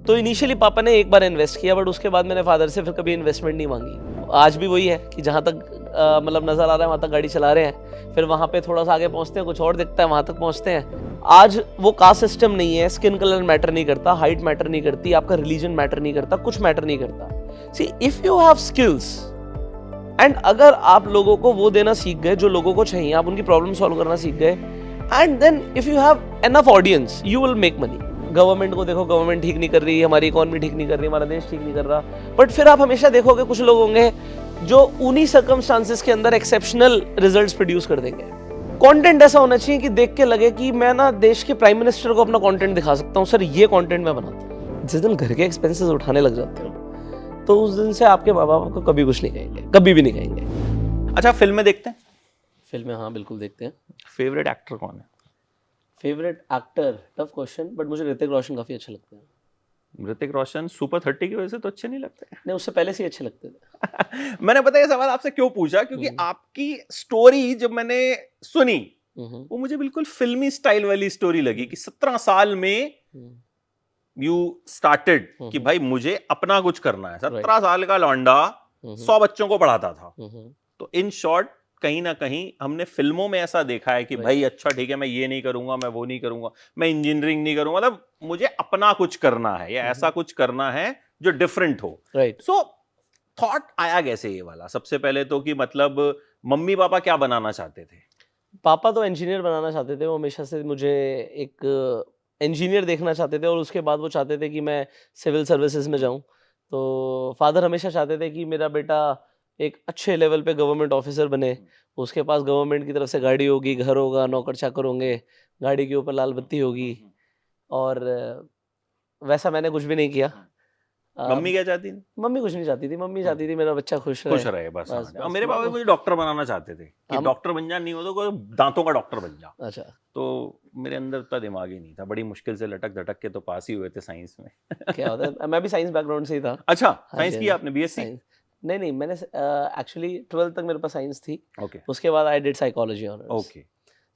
तो इनिशियली पापा ने एक बार इन्वेस्ट किया, बट उसके बाद मैंने फादर से फिर कभी इन्वेस्टमेंट नहीं मांगी। आज भी वही है कि जहाँ तक मतलब नज़र आ रहा है वहाँ तक गाड़ी चला रहे हैं, फिर वहाँ पे थोड़ा सा आगे पहुँचते हैं, कुछ और दिखता है, वहाँ तक पहुँचते हैं। आज वो कास्ट सिस्टम नहीं है, स्किन कलर मैटर नहीं करता, हाइट मैटर नहीं करती, आपका रिलीजन मैटर नहीं करता, कुछ मैटर नहीं करता। सी if you have skills and अगर आप लोगों को वो देना सीख गए जो लोगों को चाहिए, आप उनकी प्रॉब्लम सॉल्व करना सीख गए, and then if you have enough audience you will make money. Government को देखो, गवर्नमेंट ठीक नहीं कर रही, हमारी इकोनॉमी ठीक नहीं कर रही, हमारा देश ठीक नहीं कर रहा, बट फिर आप हमेशा देखोगे कुछ लोग होंगे जो उन्हीं सर्कमस्टांसेस के अंदर एक्सेप्शनल रिजल्ट्स प्रोड्यूस कर देंगे। कंटेंट ऐसा होना चाहिए कि देख के लगे कि मैं ना देश के प्राइम मिनिस्टर को अपना कंटेंट दिखा सकता हूँ, सर ये कंटेंट मैं बनाता हूँ। जिस दिन घर के एक्सपेंसेस उठाने लग जाते हो तो उस दिन से आपके माँ बाप को कभी कुछ नहीं कहेंगे, कभी भी नहीं कहेंगे। अच्छा, फिल्में देखते हैं? फिल्में हाँ बिल्कुल देखते हैं। फेवरेट एक्टर कौन है? Favourite actor, tough question, but मुझे ऋतिक रोशन काफी अच्छे लगते हैं। ऋतिक रोशन सुपर 30 की वजह से तो अच्छे नहीं लगते? नहीं, उससे पहले से ही अच्छे लगते थे। मैंने पता है ये सवाल आपसे क्यों पूछा, क्योंकि आपकी स्टोरी जब मैंने सुनी वो मुझे बिल्कुल फिल्मी स्टाइल वाली स्टोरी लगी कि 17 साल में यू स्टार्टेड कि भाई मुझे अपना कुछ करना है। 17 साल का लौंडा 100 बच्चों को पढ़ाता था। तो इन शॉर्ट कहीं ना कहीं हमने फिल्मों में ऐसा देखा है कि भाई अच्छा ठीक है, मैं ये नहीं करूंगा, मैं वो नहीं करूंगा, मैं इंजीनियरिंग नहीं करूंगा, मतलब मुझे अपना कुछ करना है या ऐसा कुछ करना है जो डिफरेंट हो। राइट। सो थॉट आया कैसे ये वाला? सबसे पहले तो कि मतलब मम्मी पापा क्या बनाना चाहते थे? पापा तो इंजीनियर बनाना चाहते थे, वो हमेशा से मुझे एक इंजीनियर देखना चाहते थे, और उसके बाद वो चाहते थे कि मैं सिविल सर्विसेज में जाऊं। तो फादर हमेशा चाहते थे कि मेरा बेटा एक अच्छे लेवल पे गवर्नमेंट ऑफिसर बने, उसके पास गवर्नमेंट की तरफ से गाड़ी होगी, घर होगा, नौकर चाकर होंगे, गाड़ी के ऊपर लाल बत्ती होगी। और वैसा मैंने कुछ भी नहीं किया। मम्मी क्या चाहती थी? मम्मी कुछ नहीं चाहती थी, मम्मी चाहती थी मेरा बच्चा खुश रहे बस। और मेरे पापा मुझे डॉक्टर बनाना चाहते थे कि डॉक्टर बन जा, नहीं हो तो कोई दांतों का डॉक्टर बन जा। अच्छा। तो मेरे अंदर उतना दिमाग ही नहीं था, बड़ी मुश्किल से लटक धटक के तो पास ही हुए थे साइंस में। क्या होता है, मैं भी साइंस बैकग्राउंड से ही था। अच्छा, साइंस किया आपने? बीएससी? नहीं, मैंने एक्चुअली 12th तक मेरे पास साइंस थी। ओके। उसके बाद I did psychology honours. Okay.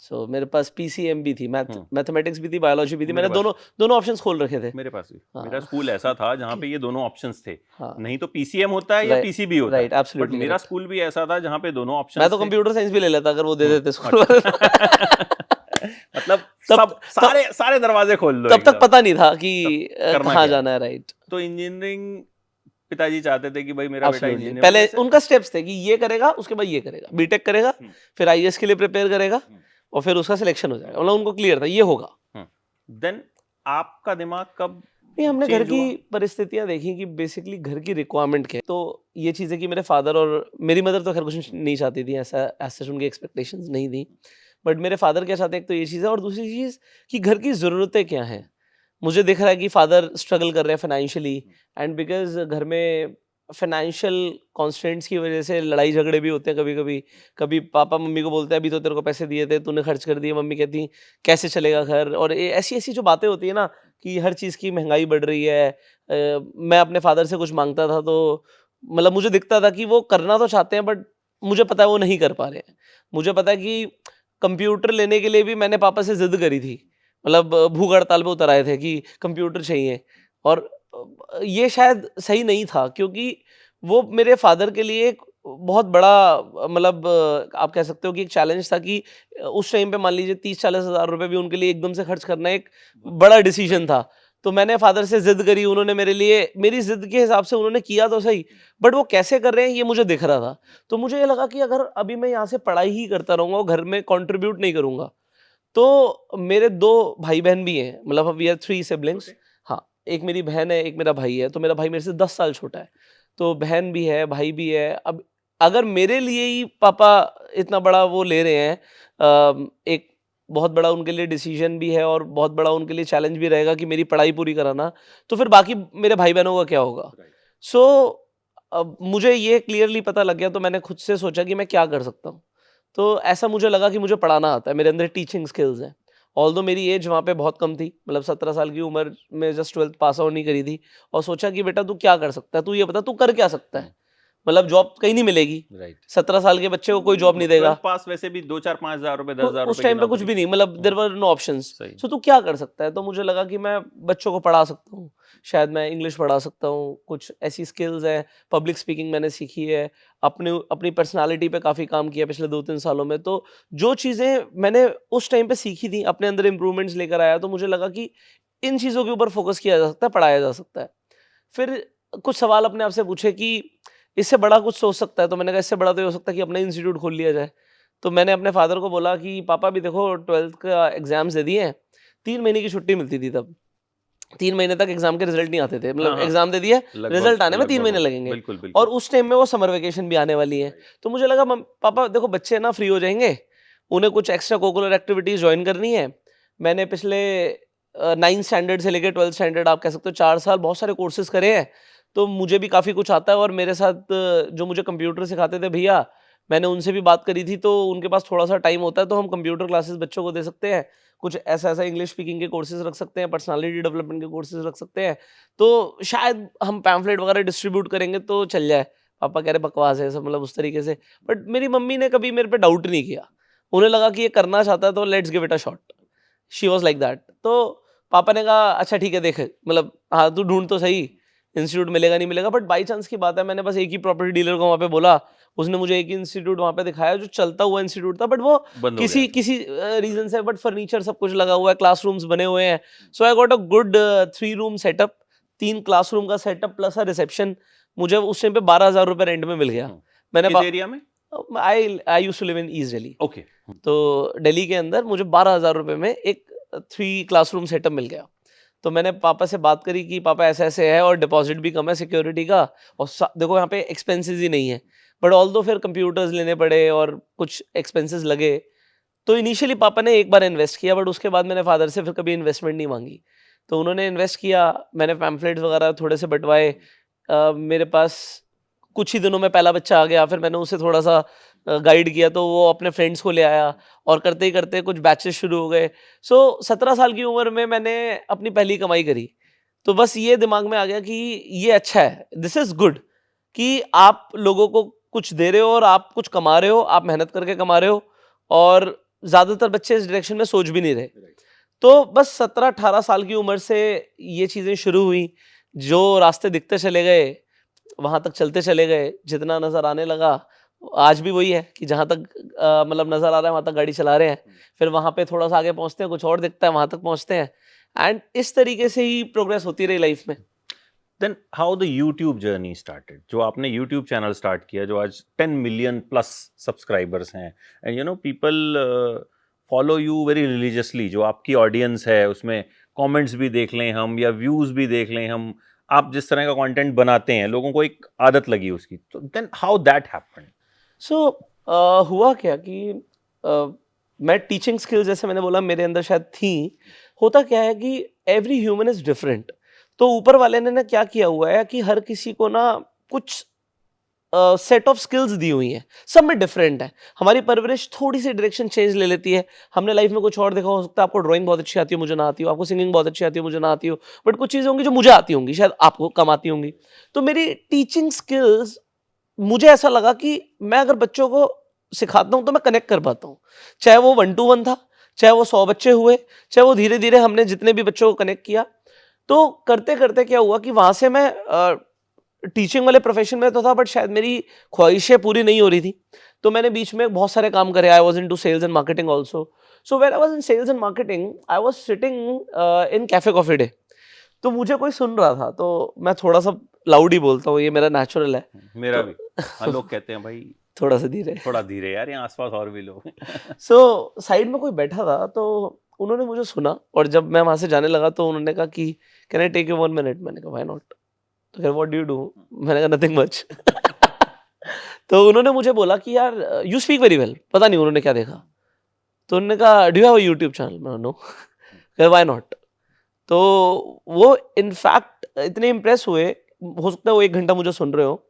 So मेरे पास पीसीएम भी थी, मैथमेटिक्स भी थी, बायोलॉजी भी थी, मैंने दोनों ऑप्शंस खोल रखे थे। मेरे पास भी मेरा स्कूल ऐसा था जहाँ पे ये दोनों ऑप्शंस थे। हाँ। नहीं तो पीसीएम होता है या पीसीबी होता है। Right, absolutely. मेरा स्कूल भी ऐसा था जहाँ पे दोनों ऑप्शंस मैं तो कंप्यूटर साइंस भी ले लेता अगर वो दे देते स्कूल वाले। मतलब सब सारे दरवाजे खोल दो। तब तक पता नहीं था कि कहाँ जाना है। राइट। तो इंजीनियरिंग पिताजी चाहते थे कि भाई मेरा बेटा इंजीनियर। पहले उनका स्टेप्स थे कि ये करेगा, उसके बाद ये करेगा, बीटेक करेगा, फिर आईएएस के लिए प्रिपेयर करेगा, और फिर उसका सिलेक्शन हो जाएगा। मतलब उनको क्लियर था ये होगा। देन आपका दिमाग कब? नहीं, हमने घर की परिस्थितियां देखी कि बेसिकली घर की रिक्वायरमेंट क्या है। तो ये चीज़ है कि मेरे फादर और मेरी मदर तो खैर कुछ नहीं चाहती थी, ऐसा उनकी एक्सपेक्टेशंस नहीं थी, बट मेरे फादर क्या चाहते हैं, एक तो ये चीज़ है, और दूसरी चीज़ कि घर की ज़रूरतें क्या हैं। मुझे दिख रहा है कि फादर स्ट्रगल कर रहे हैं फाइनेंशियली, एंड बिकॉज घर में फाइनेंशियल कॉन्स्टेंट्स की वजह से लड़ाई झगड़े भी होते हैं कभी कभी। कभी पापा मम्मी को बोलते हैं अभी तो तेरे को पैसे दिए थे, तूने खर्च कर दिए, मम्मी कहती कैसे चलेगा घर। और ऐसी ऐसी जो बातें होती है ना कि हर चीज़ की महंगाई बढ़ रही है। मैं अपने फादर से कुछ मांगता था तो मतलब मुझे दिखता था कि वो करना तो चाहते हैं, बट मुझे पता है वो नहीं कर पा रहे हैं। मुझे पता है कि कंप्यूटर लेने के लिए भी मैंने पापा से जिद करी थी, मतलब भूख हड़ताल पे उतर आए थे कि कंप्यूटर चाहिए। और ये शायद सही नहीं था, क्योंकि वो मेरे फादर के लिए एक बहुत बड़ा मतलब आप कह सकते हो कि एक चैलेंज था कि उस टाइम पे मान लीजिए 30-40 हज़ार रुपए भी उनके लिए एकदम से खर्च करना एक बड़ा डिसीजन था। तो मैंने फादर से जिद करी, उन्होंने मेरे लिए मेरी जिद के हिसाब से उन्होंने किया तो सही, बट वो कैसे कर रहे हैं ये मुझे दिख रहा था। तो मुझे ये लगा कि अगर अभी मैं यहाँ से पढ़ाई ही करता रहूँगा और घर में कॉन्ट्रीब्यूट नहीं करूँगा, तो मेरे 2 भाई बहन भी हैं, मतलब वी आर 3 सिबलिंग्स। हाँ, एक मेरी बहन है, एक मेरा भाई है। तो मेरा भाई मेरे से 10 साल छोटा है, तो बहन भी है, भाई भी है। अब अगर मेरे लिए ही पापा इतना बड़ा वो ले रहे हैं, एक बहुत बड़ा उनके लिए डिसीजन भी है और बहुत बड़ा उनके लिए चैलेंज भी रहेगा कि मेरी पढ़ाई पूरी कराना, तो फिर बाकी मेरे भाई बहनों का क्या होगा। सो अब मुझे ये क्लियरली पता लग गया, तो मैंने खुद से सोचा कि मैं क्या कर सकता हूँ। तो ऐसा मुझे लगा कि मुझे पढ़ाना आता है, मेरे अंदर टीचिंग स्किल्स हैं। ऑल्दो मेरी एज वहाँ पे बहुत कम थी, मतलब 17 साल की उम्र में जस्ट 12th पास आउट नहीं करी थी, और सोचा कि बेटा तू क्या कर सकता है, तू ये बता तू कर क्या सकता है। मतलब जॉब कहीं नहीं मिलेगी, राइट 17 साल के बच्चे को कोई जॉब नहीं देगा, पास वैसे भी 2-4-5 हज़ार रुपए तो 10,000 उस रुपए की टाइम पे कुछ नौकरी। भी नहीं, मतलब देयर वर नो ऑप्शंस। सही। सो तू क्या कर सकता है, तो मुझे लगा कि मैं बच्चों को पढ़ा सकता हूँ, शायद मैं इंग्लिश पढ़ा सकता हूँ, कुछ ऐसी स्किल्स है, पब्लिक स्पीकिंग मैंने सीखी है, अपने अपनी पर्सनालिटी पे काफ़ी काम किया पिछले 2-3 सालों में, तो जो चीज़ें मैंने उस टाइम पे सीखी थी, अपने अंदर इम्प्रूवमेंट्स लेकर आया, तो मुझे लगा कि इन चीज़ों के ऊपर फोकस किया जा सकता है, पढ़ाया जा सकता है। फिर कुछ सवाल अपने आप से पूछे कि इससे बड़ा कुछ सोच सकता है, तो मैंने कहा इससे बड़ा तो ये हो सकता है कि अपना इंस्टीट्यूट खोल लिया जाए। तो मैंने अपने फादर को बोला कि पापा अभी देखो 12th का एग्ज़ाम्स दे दिए हैं, 3 महीने की छुट्टी मिलती थी तब। 3 महीने तक एग्ज़ाम के रिज़ल्ट नहीं आते थे, हाँ, मतलब हाँ। एग्ज़ाम दे दिया, लगभग रिज़ल्ट आने में 3 लगभग महीने वो लगेंगे बिल्कुल, और बिल्कुल। उस टाइम में वो समर वेकेशन भी आने वाली है। तो मुझे लगा मम पापा देखो बच्चे ना फ्री हो जाएँगे, उन्हें कुछ एक्स्ट्रा कोकुलर एक्टिविटीज़ जॉइन करनी है। मैंने पिछले 9th स्टैंडर्ड से लेके 12th स्टैंडर्ड आप कह सकते हो 4 साल बहुत सारे कोर्सेज़ करे हैं, तो मुझे भी काफ़ी कुछ आता है और मेरे साथ जो मुझे कंप्यूटर सिखाते थे भैया, मैंने उनसे भी बात करी थी, तो उनके पास थोड़ा-सा टाइम होता है, तो हम कंप्यूटर क्लासेस बच्चों को दे सकते हैं। कुछ ऐसा-ऐसा इंग्लिश स्पीकिंग के कोर्सेज़ रख सकते हैं, पर्सनैलिटी डेवलपमेंट के कोर्सेज़ रख सकते हैं। तो शायद हम पैम्फलेट वगैरह डिस्ट्रीब्यूट करेंगे तो चल जाए। पापा कह रहे बकवास है सब, मतलब उस तरीके से। बट मेरी मम्मी ने कभी मेरे पे डाउट नहीं किया। उन्हें लगा कि ये करना चाहता है तो let's give it a shot. She was like that. तो पापा ने कहा अच्छा ठीक है देख, मतलब हाँ, तू ढूँढ तो सही, इंस्टीट्यूट मिलेगा नहीं मिलेगा, बट बाई चांस की बात है, मैंने बस एक ही प्रॉपर्टी डीलर को वहाँ पे बोला, उसने मुझे एक ही इंस्टीट्यूट वहाँ पे दिखाया जो चलता हुआ इंस्टीट्यूट था, बट वो बंद हो गया किसी था। किसी रीज़न से, बट फर्नीचर सब कुछ लगा हुआ है, क्लासरूम्स बने हुए हैं। So I got a good 3 room setup, 3 classroom का सेटअप प्लस अ रिसेप्शन। मुझे उस टाइम पे 12,000 रुपए रेंट में मिल गया। हुँ। मैंने किस एरिया में? I used to live in East Delhi. Okay. तो दिल्ली के अंदर मुझे 12,000 रुपए में एक 3 क्लासरूम सेटअप मिल गया। तो मैंने पापा से बात करी कि पापा ऐसे-ऐसे है और डिपॉज़िट भी कम है सिक्योरिटी का, और सा देखो यहाँ पे एक्सपेंसेस ही नहीं है। बट ऑल्दो फिर कंप्यूटर्स लेने पड़े और कुछ एक्सपेंसेस लगे। तो इनिशियली पापा ने एक बार इन्वेस्ट किया, बट उसके बाद मैंने फादर से फिर कभी इन्वेस्टमेंट नहीं माँगी। तो उन्होंने इन्वेस्ट किया, मैंने पैम्फलेट्स वगैरह थोड़े से बँटवाए। मेरे पास कुछ ही दिनों में पहला बच्चा आ गया, फिर मैंने उसे थोड़ा-सा गाइड किया, तो वो अपने फ्रेंड्स को ले आया और करते ही करते कुछ बैचेस शुरू हो गए। सो 17 साल की उम्र में मैंने अपनी पहली कमाई करी। तो बस ये दिमाग में आ गया कि ये अच्छा है, दिस इज़ गुड, कि आप लोगों को कुछ दे रहे हो और आप कुछ कमा रहे हो, आप मेहनत करके कमा रहे हो, और ज़्यादातर बच्चे इस डायरेक्शन में सोच भी नहीं रहे। तो बस 17-18 साल की उम्र से ये चीज़ें शुरू हुई, जो रास्ते दिखते चले गए, वहाँ तक चलते चले गए, जितना नज़र आने लगा, आज भी वही है कि जहाँ तक मतलब नज़र आ रहा है वहाँ तक गाड़ी चला रहे हैं। फिर वहाँ पे थोड़ा-सा आगे पहुँचते हैं, कुछ और दिखता है, वहाँ तक पहुँचते हैं, एंड इस तरीके से ही प्रोग्रेस होती रही लाइफ में। Then how the YouTube journey started? जो आपने यूट्यूब चैनल स्टार्ट किया, जो आज 10 मिलियन प्लस सब्सक्राइबर्स हैं, and you know people follow you very religiously, जो आपकी ऑडियंस है उसमें कमेंट्स भी देख लें हम या व्यूज भी देख लें हम, आप जिस तरह का कंटेंट बनाते हैं लोगों को एक आदत लगी उसकी, तो देन हाउ दैट हैपेंड? सो हुआ क्या कि मैं टीचिंग स्किल्स, जैसे मैंने बोला, मेरे अंदर शायद थी। होता क्या है कि एवरी ह्यूमन इज डिफरेंट। तो ऊपर वाले ने ना क्या किया हुआ है कि हर किसी को ना कुछ सेट ऑफ स्किल्स दी हुई हैं, सब में डिफरेंट है। हमारी परवरिश थोड़ी सी डायरेक्शन चेंज ले लेती है। हमने लाइफ में कुछ और देखा, हो सकता है आपको ड्राइंग बहुत अच्छी आती हो, मुझे ना आती हो, आपको सिंगिंग बहुत अच्छी आती हो, मुझे ना आती हो, बट कुछ चीज़ें होंगी जो मुझे आती होंगी, शायद आपको कम आती होंगी। तो मेरी टीचिंग स्किल्स, मुझे ऐसा लगा कि मैं अगर बच्चों को सिखाता हूँ तो मैं कनेक्ट कर पाता हूँ। चाहे वो 1 टू 1 था, चाहे वो 100 बच्चे हुए, चाहे वो धीरे-धीरे हमने जितने भी बच्चों को कनेक्ट किया। तो करते-करते क्या हुआ कि वहाँ से मैं टीचिंग वाले प्रोफ़ेशन में तो था, बट शायद मेरी ख्वाहिशें पूरी नहीं हो रही थी। तो मैंने बीच में बहुत सारे काम करे। I was into sales and marketing also. So when I was in sales and marketing, I was sitting in Cafe Coffee Day. तो मुझे कोई सुन रहा था, तो मैं थोड़ा-सा लाउड ही बोलता हूँ, ये मेरा नेचुरल है। मेरा तो भी। हाँ, लोग कहते हैं भाई थोड़ा-सा धीरे। थोड़ा धीरे यार, यहाँ आसपास और भी लोग हैं। सो साइड में कोई बैठा था, तो उन्होंने मुझे सुना, और जब मैं वहाँ से जाने लगा तो उन्होंने कहा कि can I take you 1 minute? मैंने कहा व्हाई नॉट? तो फिर व्हाट डू यू डू? मैंने कहा नथिंग मच। तो उन्होंने मुझे बोला कि यार यू स्पीक वेरी वेल। पता नहीं उन्होंने क्या देखा। तो उन्होंने कहा do you have a YouTube channel? मैंने नो। कहा व्हाई नॉट? तो वो इनफैक्ट इतने इम्प्रेस हुए, हो सकता है वो 1 घंटा मुझे सुन रहे हो,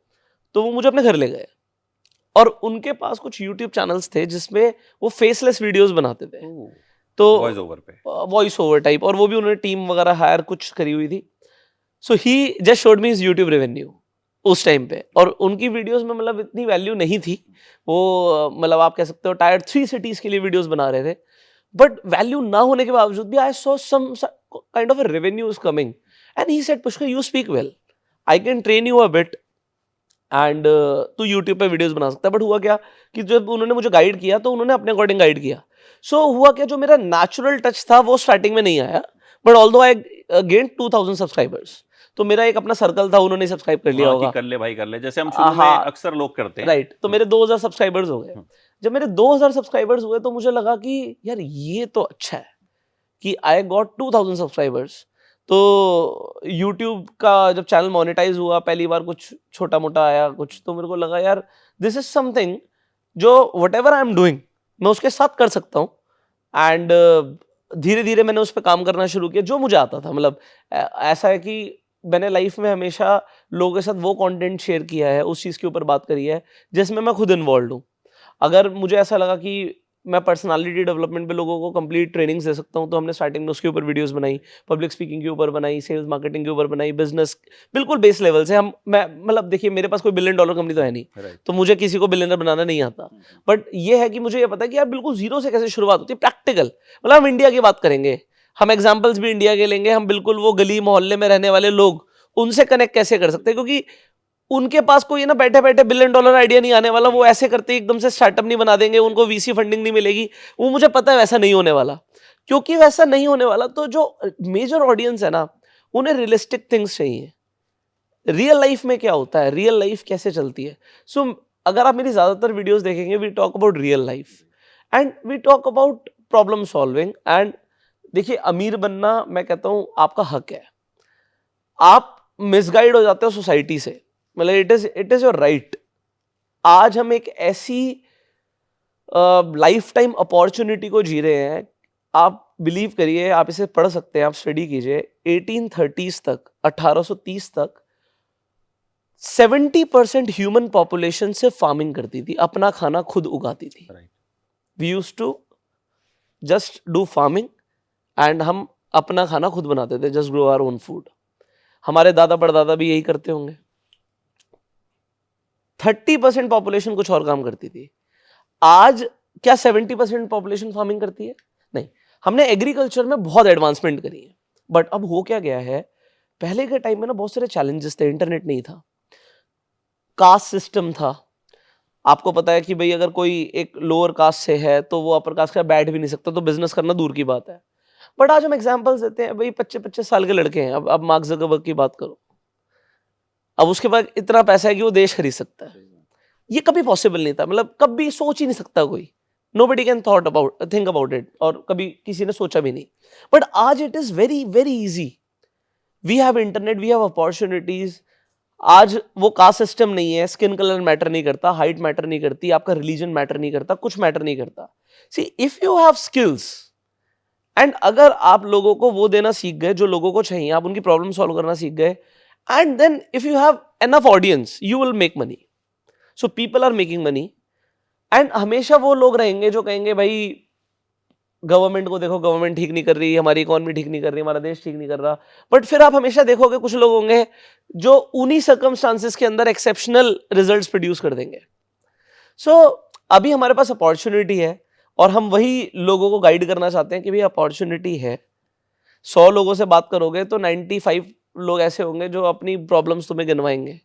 तो वो मुझे अपने घर ले गए, और उनके पास कुछ यूट्यूब चैनल्स थे जिसमें वो फेसलेस वीडियोस बनाते थे। तो वॉइस ओवर पे। वॉइस ओवर टाइप, और वो भी उन्होंने टीम वगैरह हायर कुछ करी हुई थी। So he just showed me his YouTube revenue. उस टाइम पे, और उनकी वीडियोस में मतलब इतनी वैल्यू नहीं थी। वो मतलब आप कह सकते हो टायर 3 सिटीज़ के लिए वीडियोस बना रहे थे। बट वैल्यू ना होने के बावजूद भी I saw some kind of a revenue is coming and he said Pushkar you speak well, I can train you a bit and तू यूट्यूब पे वीडियोस बना सकता है। बट हुआ क्या कि जब उन्होंने मुझे गाइड किया तो उन्होंने अपने अकॉर्डिंग गाइड किया। सो हुआ क्या, जो मेरा नेचुरल टच था वो स्टार्टिंग में नहीं आया, but although I gain 2000 subscribers, तो मेरा एक अपना सर्कल था, उन्होंने सब्सक्राइब कर लिया हाँ कि होगा। कर ले भाई कर ले, जैसे हम शुरू में हाँ अक्सर लोग करते हैं। राइट, तो मेरे 2000 सब्सक्राइबर्स हो गए। जब मेरे 2000 सब्सक्राइबर्स हुए तो मुझे लगा कि यार ये तो अच्छा है कि आई गॉट 2000 सब्सक्राइबर्स। तो यूट्यूब का जब चैनल मोनेटाइज हुआ पहली बार, कुछ छोटा मोटा आया कुछ, तो मेरे को लगा यार दिस इज समथिंग जो what ever I am doing मैं उसके साथ कर सकता हूँ। एंड धीरे धीरे मैंने उस पर काम करना शुरू किया जो मुझे आता था। मतलब ऐसा है कि मैंने लाइफ में हमेशा लोगों के साथ वो कंटेंट शेयर किया है, उस चीज़ के ऊपर बात करी है जिसमें मैं खुद इन्वॉल्व हूँ। अगर मुझे ऐसा लगा कि मैं पर्सनालिटी डेवलपमेंट पे लोगों को कंप्लीट ट्रेनिंग्स दे सकता हूँ, तो हमने स्टार्टिंग में उसके ऊपर वीडियोस बनाई, पब्लिक स्पीकिंग के ऊपर बनाई, सेल्स मार्केटिंग के ऊपर बनाई, बिजनेस बिल्कुल बेस लेवल से। मैं मतलब देखिए मेरे पास कोई $1 बिलियन कंपनी तो है नहीं, तो मुझे किसी को बिलियनर बनाना नहीं आता। बट ये है कि मुझे ये पता है कि यार बिल्कुल जीरो से कैसे शुरुआत होती है, प्रैक्टिकल। मतलब हम इंडिया की बात करेंगे, हम एग्जाम्पल्स भी इंडिया के लेंगे, हम बिल्कुल वो गली मोहल्ले में रहने वाले लोग उनसे कनेक्ट कैसे कर सकते हैं, क्योंकि उनके पास कोई ना बैठे बैठे $1 बिलियन आइडिया नहीं आने वाला। वो ऐसे करते एकदम से स्टार्टअप नहीं बना देंगे, उनको वीसी फंडिंग नहीं मिलेगी। वो मुझे पता है वैसा नहीं होने वाला। क्योंकि वैसा नहीं होने वाला तो जो मेजर ऑडियंस है ना, उन्हें रियलिस्टिक थिंग्स चाहिए। रियल लाइफ में क्या होता है, रियल लाइफ कैसे चलती है। सो अगर आप मेरी ज्यादातर वीडियोस देखेंगे, we talk about real life and we talk about problem solving. And देखिए अमीर बनना मैं कहता हूं आपका हक है। आप मिसगाइड हो जाते हो सोसाइटी से, मतलब इट इज योर राइट। आज हम एक ऐसी लाइफ टाइम अपॉर्चुनिटी को जी रहे हैं, आप बिलीव करिए, आप इसे पढ़ सकते हैं, आप स्टडी कीजिए। 1830s तक, 1830 तक 70% ह्यूमन पॉपुलेशन से फार्मिंग करती थी, अपना खाना खुद उगाती थी। We used to just do farming and हम अपना खाना खुद बनाते थे, just grow our own food. हमारे दादा परदादा भी यही करते होंगे। 30% पॉपुलेशन कुछ और काम करती थी। आज क्या 70% पॉपुलेशन फार्मिंग करती है? नहीं। हमने एग्रीकल्चर में बहुत एडवांसमेंट करी है, बट अब हो क्या गया है, पहले के टाइम में ना बहुत सारे चैलेंजेस थे। इंटरनेट नहीं था, कास्ट सिस्टम था। आपको पता है कि भाई अगर कोई एक लोअर कास्ट से है तो वो अपर कास्ट का बैठ भी नहीं सकता, तो बिजनेस करना दूर की बात है। बट आज हम एग्जांपल्स देते हैं, भाई 25-25 साल के लड़के हैं। अब मार्क ज़करबर्ग की बात करो, अब उसके पास इतना पैसा है कि वो देश खरीद सकता है। ये कभी पॉसिबल नहीं था, मतलब कभी सोच ही नहीं सकता कोई। Nobody can think about it, और कभी किसी ने सोचा भी नहीं। बट आज it is very very easy. We have internet, we have opportunities. आज वो कास्ट सिस्टम नहीं है, स्किन कलर मैटर नहीं करता, हाइट मैटर नहीं करती, आपका रिलीजन मैटर नहीं करता, कुछ मैटर नहीं करता। See if you have skills and अगर आप लोगों को वो देना सीख गए जो लोगों को चाहिए, आप उनकी प्रॉब्लम सॉल्व करना सीख गए, and then if you have enough audience you will make money. So people are making money. And हमेशा वो लोग रहेंगे जो कहेंगे भाई गवर्नमेंट को देखो, गवर्नमेंट ठीक नहीं कर रही, हमारी इकोनॉमी ठीक नहीं कर रही, हमारा देश ठीक नहीं कर रहा। बट फिर आप हमेशा देखोगे कुछ लोग होंगे जो उन्हीं सर्कमस्टांसेस के अंदर एक्सेप्शनल रिजल्ट्स प्रोड्यूस कर देंगे। सो अभी हमारे पास अपॉर्चुनिटी है और हम वही लोगों को गाइड करना चाहते हैं कि भाई अपॉर्चुनिटी है। 100 लोगों से बात करोगे तो 95 लोग ऐसे होंगे जो अपनी प्रॉब्लम्स तुम्हें गिनवाएंगे।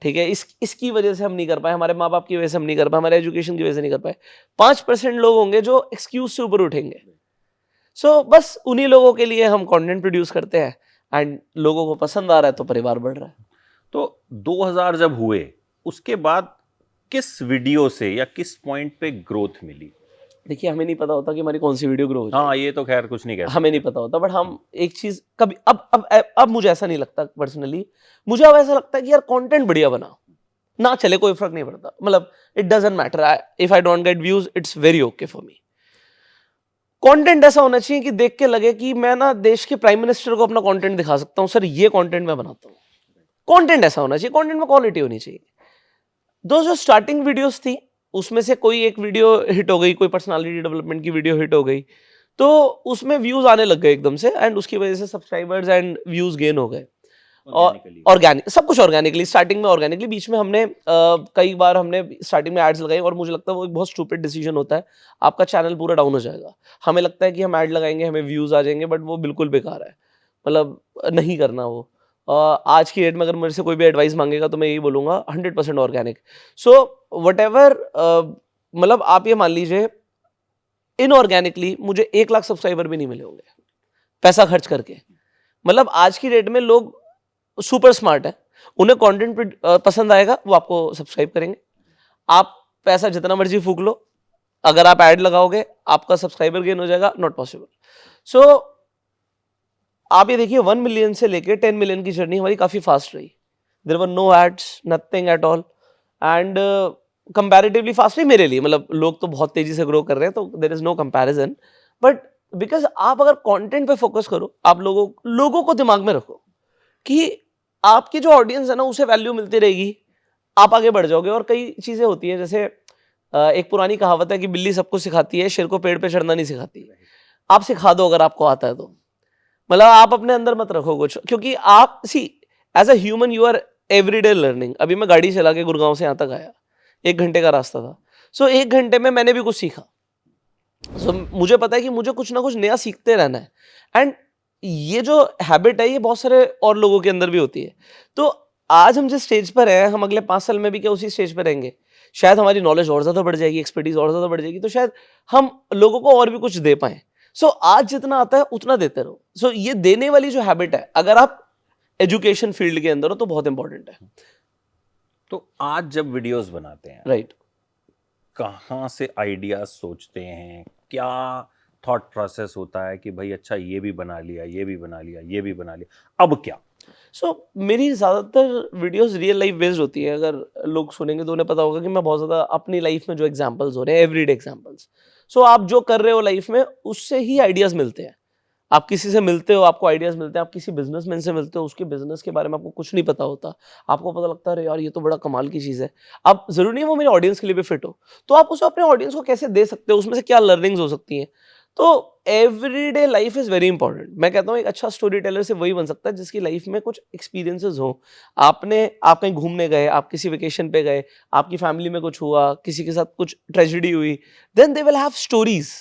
ठीक है, इसकी वजह से हम नहीं कर पाए, हमारे माँ बाप की वजह से हम नहीं कर पाए, हमारे एजुकेशन की वजह से नहीं कर पाए। 5% लोग होंगे जो एक्सक्यूज से ऊपर उठेंगे। सो बस उन्हीं लोगों के लिए हम कंटेंट प्रोड्यूस करते हैं एंड लोगों को पसंद आ रहा है तो परिवार बढ़ रहा है। तो 2000 जब हुए उसके बाद किस वीडियो से या किस पॉइंट पे ग्रोथ मिली? देखिए हमें नहीं पता होता कि हमारी कौन सी वीडियो ग्रो हो हाँ ये तो खैर कुछ नहीं कह सकते, हमें नहीं पता होता। बट हम एक चीज कभी अब मुझे ऐसा नहीं लगता पर्सनली, मुझे अब ऐसा लगता है कि यार कंटेंट बढ़िया बना, ना चले कोई फर्क नहीं पड़ता। मतलब it doesn't matter, if I don't get views it's very okay for me. Content ऐसा होना चाहिए कि देख के लगे कि मैं ना देश के प्राइम मिनिस्टर को अपना कंटेंट दिखा सकता हूं, सर ये कंटेंट मैं बनाता हूं। कंटेंट ऐसा होना चाहिए, कंटेंट में क्वालिटी होनी चाहिए। दो जो स्टार्टिंग वीडियोस थी उसमें से कोई एक वीडियो हिट हो गई, कोई पर्सनालिटी डेवलपमेंट की वीडियो हिट हो गई, तो उसमें व्यूज आने लग गए एकदम से एंड उसकी वजह से सब्सक्राइबर्स एंड व्यूज गेन हो गए। और ऑर्गेनिक, सब कुछ ऑर्गेनिकली, स्टार्टिंग में ऑर्गेनिकली, बीच में हमने कई बार हमने स्टार्टिंग में एड्स लगाई और मुझे लगता है वो एक बहुत स्टूपिड डिसीजन होता है, आपका चैनल पूरा डाउन हो जाएगा। हमें लगता है कि हम ऐड लगाएंगे हमें व्यूज आ जाएंगे, बट वो बिल्कुल बेकार है, मतलब नहीं करना वो। आज की डेट में अगर मेरे से कोई भी एडवाइस मांगेगा तो मैं यही बोलूंगा 100% ऑर्गेनिक। सो व्हाटएवर, मतलब आप ये मान लीजिए इनऑर्गेनिकली मुझे 1 लाख सब्सक्राइबर भी नहीं मिले होंगे पैसा खर्च करके। मतलब आज की डेट में लोग सुपर स्मार्ट है, उन्हें कंटेंट पसंद आएगा वो आपको सब्सक्राइब करेंगे। आप पैसा जितना मर्जी फूक लो, अगर आप ऐड लगाओगे आपका सब्सक्राइबर गेन हो जाएगा, नॉट पॉसिबल। सो आप ये देखिए 1 मिलियन से लेके 10 मिलियन की जर्नी हमारी काफी फास्ट रही। There were no ads, nothing at all, and comparatively fast रही मेरे लिए। मतलब लोग तो बहुत तेजी से ग्रो कर रहे हैं तो there is no comparison, but because आप अगर कंटेंट पे फोकस करो, आप लोगों को दिमाग में रखो कि आपकी जो ऑडियंस है ना उसे वैल्यू मिलती रहेगी, आप आगे बढ़ जाओगे। और कई चीजें होती हैं, जैसे एक पुरानी कहावत है कि बिल्ली सबको सिखाती है, शेर को पेड़ पे चढ़ना नहीं सिखाती। आप सिखा दो अगर आपको आता है तो, मतलब आप अपने अंदर मत रखो कुछ, क्योंकि आप see as a human you are everyday learning. अभी मैं गाड़ी चला के गुड़गांव से यहाँ तक आया, 1 घंटे का रास्ता था। सो 1 घंटे में मैंने भी कुछ सीखा। सो मुझे पता है कि मुझे कुछ ना कुछ नया सीखते रहना है, एंड ये जो हैबिट है ये बहुत सारे और लोगों के अंदर भी होती है। तो आज हम जिस स्टेज पर हैं, हम अगले 5 साल में भी क्या उसी स्टेज पर रहेंगे? शायद हमारी नॉलेज और ज्यादा बढ़ जाएगी, एक्सपर्टीज और ज्यादा बढ़ जाएगी, तो शायद हम लोगों को और भी कुछ दे पाए। सो आज जितना आता है उतना देते रहो। सो ये देने वाली जो हैबिट है, अगर आप एजुकेशन फील्ड के अंदर हो तो बहुत इंपॉर्टेंट है। तो आज जब वीडियोस बनाते हैं, राइट, कहाँ से आइडियाज सोचते हैं, क्या थॉट प्रोसेस होता है कि भाई अच्छा ये भी बना लिया, ये भी बना लिया, ये भी बना लिया, अब क्या? मेरी ज़्यादातर वीडियोस रियल लाइफ बेस्ड होती है। अगर लोग सुनेंगे तो उन्हें पता होगा कि मैं बहुत ज़्यादा अपनी लाइफ में जो एग्जांपल्स हो रहे हैं, एवरीडे एग्जांपल्स। आप जो कर रहे हो लाइफ में उससे ही आइडियाज़ मिलते हैं। आप किसी से मिलते हो, आपको आइडियाज़ मिलते हैं। आप किसी बिजनेसमैन से मिलते हो, उसके बिजनेस के बारे में आपको कुछ नहीं पता होता, आपको पता लगता है अरे यार ये तो बड़ा कमाल की चीज़ है। अब ज़रूरी नहीं है वो मेरे ऑडियंस के लिए भी फिट हो, तो आप उसे अपने ऑडियंस को कैसे दे सकते हो, उसमें से क्या लर्निंग्स हो सकती हैं। तो everyday life is very important. मैं कहता हूँ एक अच्छा स्टोरी टेलर से वही बन सकता है जिसकी लाइफ में कुछ एक्सपीरियंसेस हो। आप कहीं घूमने गए, आप किसी वेकेशन पे गए, आपकी फैमिली में कुछ हुआ, किसी के साथ कुछ ट्रेजेडी हुई, then they will have stories.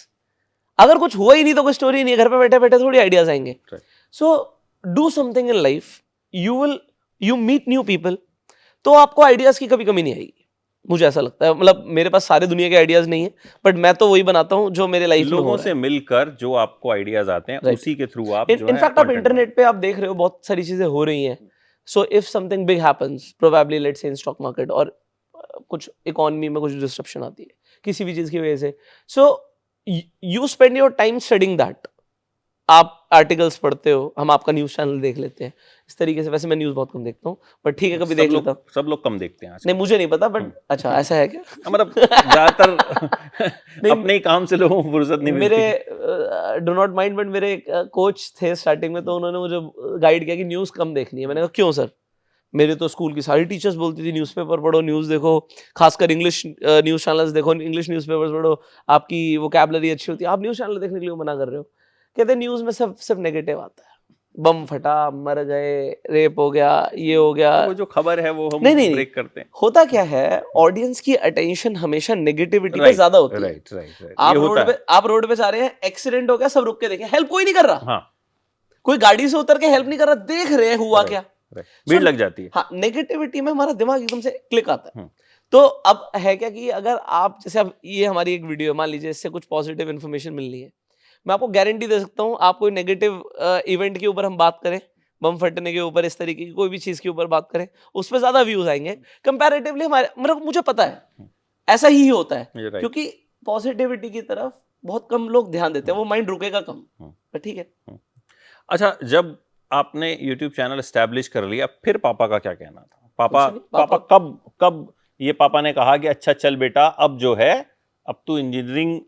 अगर कुछ हुआ ही नहीं तो कोई स्टोरी नहीं है, घर पे बैठे बैठे थोड़ी आइडियाज आएंगे। So do something in life, you meet new people, तो आपको आइडियाज की कभी कमी नहीं आएगी, मुझे ऐसा लगता है। मतलब मेरे पास सारे दुनिया के आइडियाज नहीं है, बट मैं तो वही बनाता हूँ जो मेरे लाइफ में लोगों से मिलकर जो आपको आइडियाज आते हैं, उसी के थ्रू आप इनफैक्ट आप इंटरनेट पे आप देख रहे हो बहुत सारी चीजें हो रही हैं। So if something big happens, probably let's say in stock market, और कुछ इकोनॉमी में कुछ डिस्ट्रप्शन आती है किसी भी चीज की वजह से, so you spend your time studying that. आप आर्टिकल्स पढ़ते हो, हम आपका न्यूज चैनल देख लेते हैं इस तरीके से। वैसे मैं न्यूज बहुत कम देखता हूँ, बट ठीक है कभी देख लेता हूँ। सब लोग कम देखते हैं नहीं मुझे नहीं पता, बट अच्छा ऐसा है क्या? मतलब ज्यादातर अपने ही काम से लोगों को फुर्सत नहीं मिलती। मेरे डू नॉट माइंड, बट मेरे कोच थे स्टार्टिंग में, तो उन्होंने मुझे गाइड किया कि न्यूज कम देखनी है। मैंने कहा क्यों सर? मेरे तो स्कूल की सारी टीचर्स बोलती थी न्यूज़पेपर पढ़ो, न्यूज़ देखो, खासकर इंग्लिश न्यूज़ चैनल्स देखो, इंग्लिश न्यूज़पेपर्स पढ़ो, आपकी वोकैबुलरी अच्छी होती है। आप न्यूज़ चैनल देखने के लिए मना कर रहे हो? कहते न्यूज़ में सिर्फ नेगेटिव आता है, बम फटा, मर गए, रेप हो गया, ये हो गया। वो जो खबर है वो हम ब्रेक करते हैं। होता क्या है, ऑडियंस की अटेंशन हमेशा नेगेटिविटी पे ज्यादा होती है। राइट। आप रोड पे जा रहे हैं, एक्सीडेंट हो गया, सब रुक के देखें, हेल्प कोई नहीं कर रहा। हाँ, कोई गाड़ी से उतर के हेल्प नहीं कर रहा, देख रहे हैं हुआ क्या। भीड़ लग जाती है। हाँ, नेगेटिविटी में हमारा दिमाग एकदम से क्लिक आता है। तो अब है क्या कि अगर आप जैसे अब ये हमारी एक वीडियो मान लीजिए, इससे कुछ पॉजिटिव इन्फॉर्मेशन मिलनी है, मैं आपको गारंटी दे सकता हूँ, आप कोई नेगेटिव इवेंट के ऊपर हम बात करें, बम फटने के ऊपर, इस तरीके की कोई भी चीज के ऊपर बात करें, उस पर ज्यादा व्यूज आएंगे कंपैरेटिवली। हमारे मतलब मुझे पता है ऐसा ही होता है, क्योंकि पॉजिटिविटी की तरफ बहुत कम लोग ध्यान देते हैं, वो माइंड रुकेगा कम। ठीक है। अच्छा, जब आपने YouTube चैनल एस्टैब्लिश कर लिया, फिर पापा का क्या कहना था? पापा कब ये पापा ने कहा कि अच्छा चल बेटा, अब जो है अब तू इंजीनियरिंग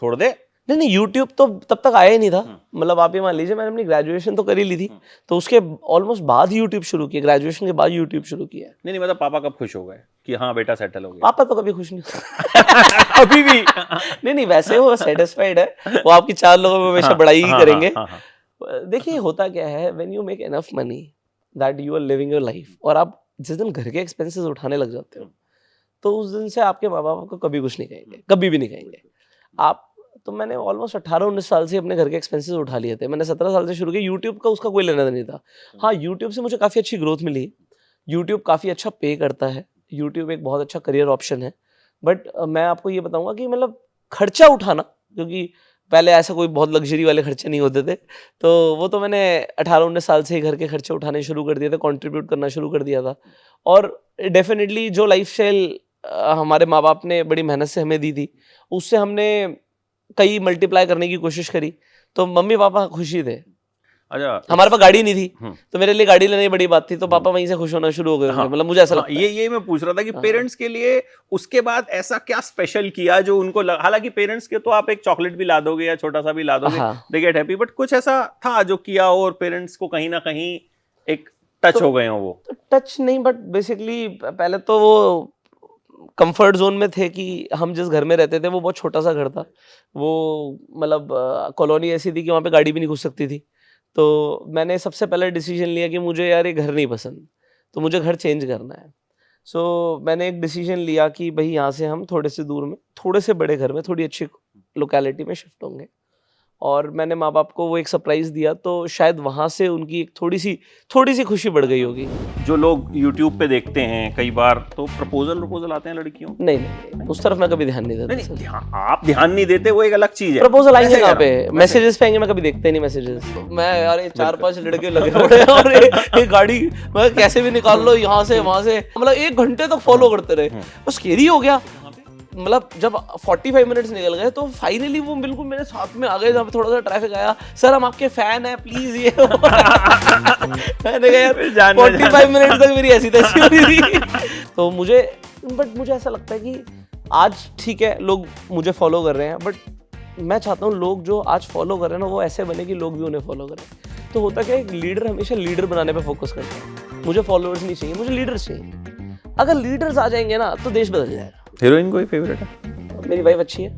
छोड़ दे? नहीं, YouTube तो तब तक आया ही नहीं था। मतलब आप ये मान लीजिए मैंने अपनी ग्रेजुएशन तो कर ही ली थी, तो उसके ऑलमोस्ट बाद ही YouTube शुरू किया, ग्रेजुएशन के बाद YouTube शुरू किया। नहीं, मतलब पापा कब खुश हो गए कि हाँ बेटा सेटल हो गया? पापा तो कभी खुश नहीं अभी भी नहीं, वैसे वो सेटिस्फाइड है, वो आपकी 4 लोगों में हमेशा बड़ाई ही करेंगे। देखिए होता क्या है, when you make enough money, that you are living your life, और आप जिस दिन घर के एक्सपेंसेस उठाने लग जाते हो तो उस दिन से आपके माँ बाप आपको कभी कुछ नहीं कहेंगे, कभी भी नहीं कहेंगे। आप तो मैंने ऑलमोस्ट 18-19 साल से अपने घर के एक्सपेंसेस उठा लिए थे। मैंने 17 साल से शुरू किया। यूट्यूब का उसका कोई लेना देना नहीं था। हाँ, यूट्यूब से मुझे काफ़ी अच्छी ग्रोथ मिली। यूट्यूब काफ़ी अच्छा पे करता है, यूट्यूब एक बहुत अच्छा करियर ऑप्शन है। बट मैं आपको ये बताऊंगा कि मतलब खर्चा उठाना, क्योंकि पहले ऐसा कोई बहुत लग्जरी वाले खर्चे नहीं होते थे, तो वो तो मैंने 18-19 साल से ही घर के खर्चे उठाने शुरू कर दिए थे, कंट्रीब्यूट करना शुरू कर दिया था। और डेफिनेटली जो लाइफस्टाइल हमारे माँ बाप ने बड़ी मेहनत से हमें दी थी, उससे हमने कई मल्टीप्लाई करने की कोशिश करी, तो मम्मी पापा खुशी थे। अच्छा, हमारे पास गाड़ी नहीं थी, तो मेरे लिए गाड़ी लेने बड़ी बात थी, तो पापा वहीं से खुश होना शुरू हो गए। हाँ, मतलब मुझे ऐसा लगता है। ये मैं पूछ रहा था कि पेरेंट्स के लिए उसके बाद ऐसा क्या स्पेशल किया जो उनको हालांकि पेरेंट्स के तो आप एक चॉकलेट भी ला दोगे या छोटा सा भी ला दोगे, दे गेट हैप्पी, बट कुछ ऐसा था जो किया और पेरेंट्स को कहीं ना कहीं एक टच हो गए हो वो? टच नहीं, बट बेसिकली पहले तो वो कंफर्ट जोन में थे कि हम जिस घर में रहते थे वो बहुत छोटा सा घर था। वो मतलब कॉलोनी ऐसी थी कि वहाँ पे गाड़ी भी नहीं घुस सकती थी। तो मैंने सबसे पहले डिसीजन लिया कि मुझे यार ये घर नहीं पसंद, तो मुझे घर चेंज करना है। सो मैंने एक डिसीजन लिया कि भाई यहाँ से हम थोड़े से दूर में, थोड़े से बड़े घर में, थोड़ी अच्छी लोकेलिटी में शिफ्ट होंगे। और मैंने माँ बाप को वो एक सरप्राइज़ दिया, तो शायद वहाँ से उनकी एक थोड़ी सी खुशी बढ़ गई होगी। जो लोग YouTube पे देखते हैं कई बार तो प्रपोजल आते हैं लड़कियों? नहीं, उस तरफ मैं कभी ध्यान नहीं देता। नहीं, आप ध्यान नहीं देते वो एक अलग चीज है। प्रपोजल आएंगे कहाँ पे? मैसेजेस पे आएंगे, मैं कभी देखते नहीं मैसेजेस। मैं यार ये 4-5 लड़के लगे हुए हैं और ये गाड़ी मैं कैसे भी निकाल लो यहाँ से वहाँ से, मतलब 1 घंटे तक फॉलो करते रहे। वो स्केरी हो गया। मतलब जब 45 मिनट्स निकल गए तो फाइनली वो बिल्कुल मेरे साथ में आ गए, जहाँ पे थोड़ा सा ट्रैफिक आया, सर हम आपके फैन हैं प्लीज ये मैंने कहा यार 45 मिनट्स तक मेरी ऐसी तैसी हो रही थी। तो मुझे ऐसा लगता है कि आज ठीक है लोग मुझे फॉलो कर रहे हैं, बट मैं चाहता हूँ लोग जो आज फॉलो कर रहे हैं ना वो ऐसे बने कि लोग भी उन्हें फॉलो करें। तो होता क्या है, एक लीडर हमेशा लीडर बनाने पे फोकस करता है। मुझे फॉलोअर्स नहीं चाहिए, मुझे लीडर्स चाहिए। अगर लीडर्स आ जाएंगे ना तो देश बदल जाएगा। हीरोइन कोई फेवरेट है? मेरी वाइफ अच्छी है।